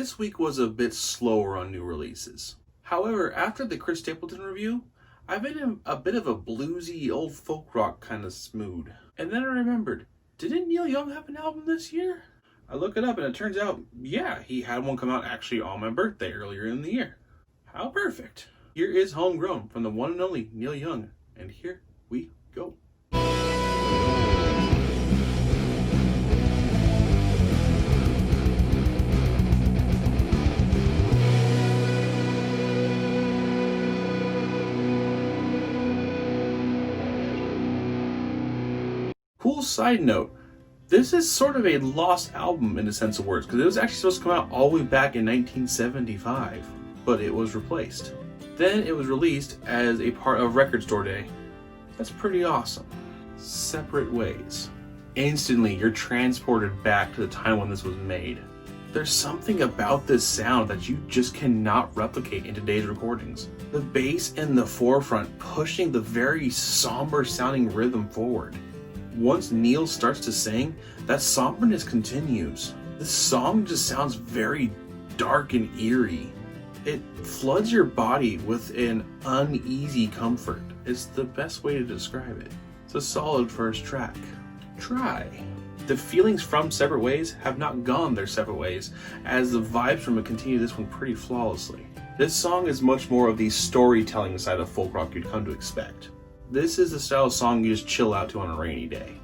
This week was a bit slower on new releases. However, after the Chris Stapleton review, I've been in a bit of a bluesy, old folk rock kind of mood. And then I remembered, didn't Neil Young have an album this year? I look it up and it turns out, yeah, he had one come out actually on my birthday earlier in the year. How perfect. Here is Homegrown from the one and only Neil Young, and here we go. Cool side note, this is sort of a lost album in a sense of words, because it was actually supposed to come out all the way back in 1975, but it was replaced. Then it was released as a part of Record Store Day. That's pretty awesome. Separate Ways. Instantly, you're transported back to the time when this was made. There's something about this sound that you just cannot replicate in today's recordings. The bass in the forefront pushing the very somber sounding rhythm forward. Once Neil starts to sing, that somberness continues. This song just sounds very dark and eerie. It floods your body with an uneasy comfort. It's the best way to describe it. It's a solid first track. Try. The feelings from Separate Ways have not gone their separate ways, as the vibes from it continue this one pretty flawlessly. This song is much more of the storytelling side of folk rock you'd come to expect. This is the style of song you just chill out to on a rainy day,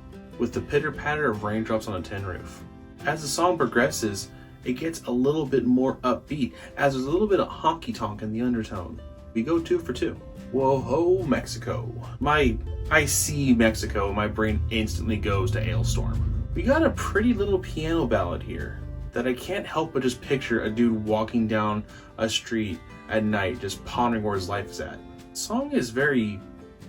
with the pitter-patter of raindrops on a tin roof. As the song progresses, it gets a little bit more upbeat, as there's a little bit of honky-tonk in the undertone. We go 2 for 2. Whoa-ho, Mexico. I see Mexico, my brain instantly goes to Ailstorm. We got a pretty little piano ballad here that I can't help but just picture a dude walking down a street at night just pondering where his life is at. The song is very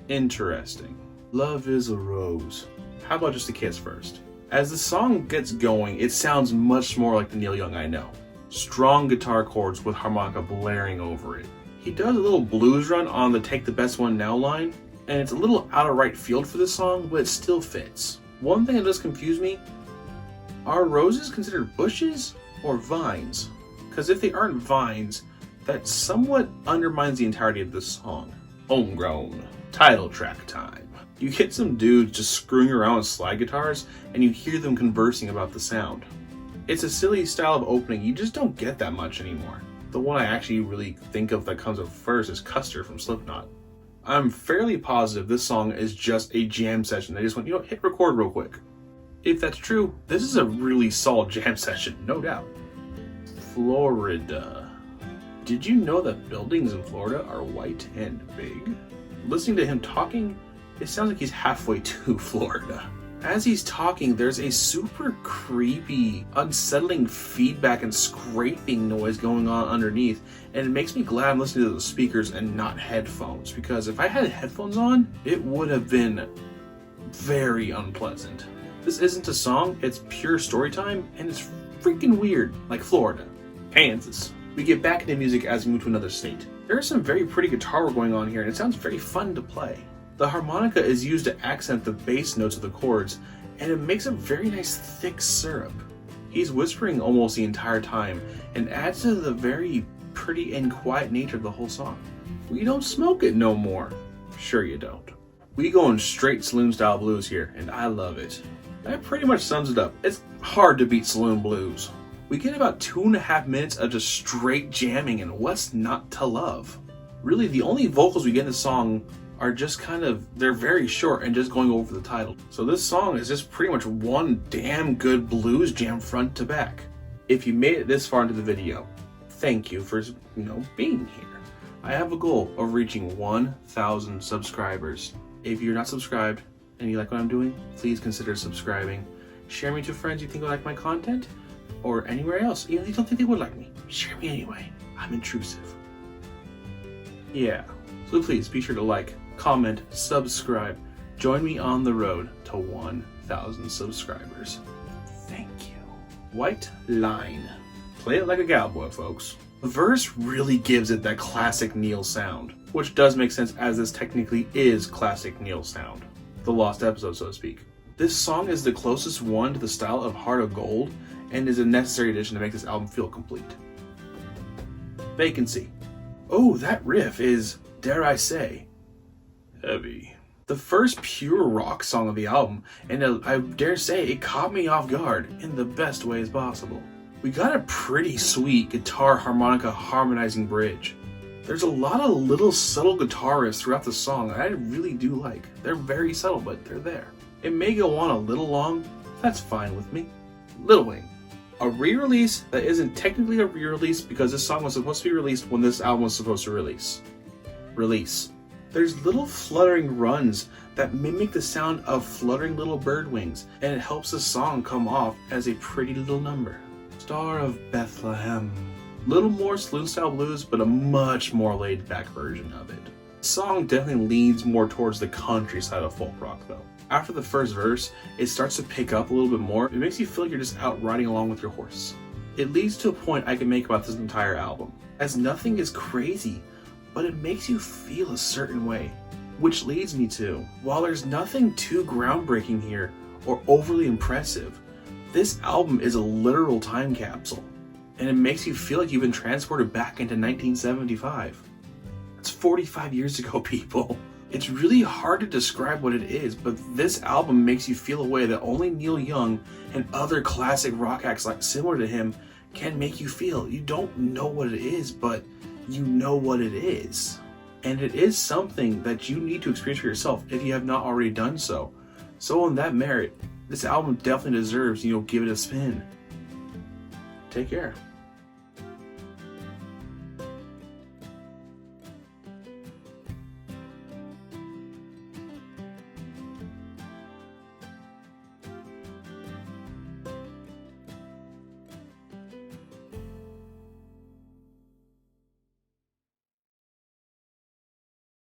interesting. Love is a rose. How about just a kiss first? As the song gets going, it sounds much more like the Neil Young I know. Strong guitar chords with harmonica blaring over it. He does a little blues run on the Take the Best One Now line, and it's a little out of right field for this song, but it still fits. One thing that does confuse me, are roses considered bushes or vines? Because if they aren't vines, that somewhat undermines the entirety of this song. Homegrown. Title track time. You get some dudes just screwing around with slide guitars and you hear them conversing about the sound. It's a silly style of opening you just don't get that much anymore. The one I actually really think of that comes up first is Custer from Slipknot. I'm fairly positive this song is just a jam session. They just went, hit record real quick. If that's true, this is a really solid jam session, no doubt. Florida. Did you know that buildings in Florida are white and big? Listening to him talking, it sounds like he's halfway to Florida. As he's talking, there's a super creepy, unsettling feedback and scraping noise going on underneath, and it makes me glad I'm listening to the speakers and not headphones, because if I had headphones on, it would have been very unpleasant. This isn't a song, it's pure story time, and it's freaking weird, like Florida. Kansas. We get back into music as we move to another state. There is some very pretty guitar work going on here, and it sounds very fun to play. The harmonica is used to accent the bass notes of the chords, and it makes a very nice thick syrup. He's whispering almost the entire time, and adds to the very pretty and quiet nature of the whole song. We don't smoke it no more. Sure you don't. We going straight saloon style blues here, and I love it. That pretty much sums it up. It's hard to beat saloon blues. We get about 2.5 minutes of just straight jamming, and what's not to love? Really, the only vocals we get in the song are just they're very short and just going over the title. So this song is just pretty much one damn good blues jam front to back. If you made it this far into the video, thank you for, being here. I have a goal of reaching 1,000 subscribers. If you're not subscribed and you like what I'm doing, please consider subscribing. Share me to friends you think will like my content, or anywhere else, even if you don't think they would like me. Share me anyway. I'm intrusive. Yeah, so please be sure to like, comment, subscribe. Join me on the road to 1,000 subscribers. Thank you. White Line. Play it like a cowboy, folks. The verse really gives it that classic Neil sound, which does make sense as this technically is classic Neil sound. The lost episode, so to speak. This song is the closest one to the style of Heart of Gold, and is a necessary addition to make this album feel complete. Vacancy. Oh, that riff is, dare I say, heavy. The first pure rock song of the album, and I dare say it caught me off guard in the best ways possible. We got a pretty sweet guitar harmonica harmonizing bridge. There's a lot of little subtle guitar riffs throughout the song that I really do like. They're very subtle, but they're there. It may go on a little long, that's fine with me. Little Wing. A re-release that isn't technically a re-release because this song was supposed to be released when this album was supposed to release. There's little fluttering runs that mimic the sound of fluttering little bird wings, and it helps the song come off as a pretty little number. Star of Bethlehem. Little more saloon style blues, but a much more laid back version of it. The song definitely leans more towards the country side of folk rock though. After the first verse, it starts to pick up a little bit more. It makes you feel like you're just out riding along with your horse. It leads to a point I can make about this entire album, as nothing is crazy, but it makes you feel a certain way. Which leads me to, while there's nothing too groundbreaking here or overly impressive, this album is a literal time capsule, and it makes you feel like you've been transported back into 1975. That's 45 years ago, people. It's really hard to describe what it is, but this album makes you feel a way that only Neil Young and other classic rock acts like similar to him can make you feel. You don't know what it is, but you know what it is. And it is something that you need to experience for yourself if you have not already done so. So on that merit, this album definitely deserves, give it a spin. Take care.